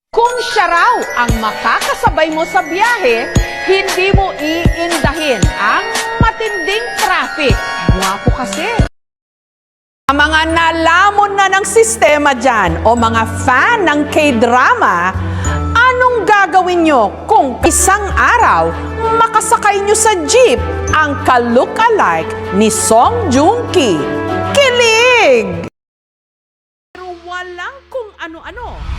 Kung siya raw ang makakasabay mo sa biyahe, hindi mo iindahin ang matinding traffic. Guwapo kasi. Mga nalamon na ng sistema dyan o mga fan ng K-drama, anong gagawin nyo kung isang araw makasakay nyo sa jeep ang ka-look-alike ni Song Joong Ki? Kilig! Pero walang kung ano-ano.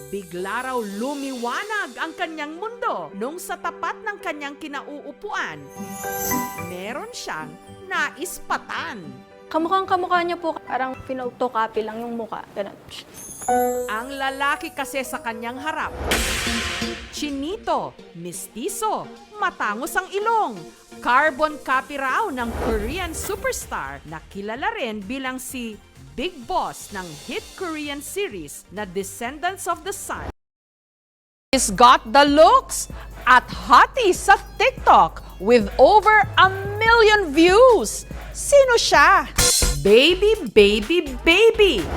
Bigla raw lumiwanag ang kanyang mundo nung sa tapat ng kanyang kinauupuan, meron siyang naispatan. Kamukhang-kamukha niya po, parang pinauto-copy lang yung mukha. Ganun. Ang lalaki kasi sa kanyang harap, chinito, mestizo, matangos ang ilong, carbon copy raw ng Korean superstar na kilala rin bilang si Big Boss ng hit Korean series na Descendants of the Sun. He's got the looks at hottie sa TikTok with over 1 million views. Sino siya? Baby, baby, baby!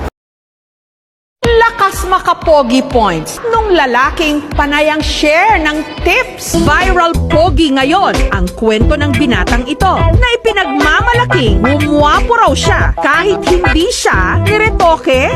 Lakas makapogi points nung lalaking panayang share ng tips. Viral pogi ngayon ang kwento ng binatang ito na ipinagmamalaking gumwapo raw siya kahit hindi siya niretoke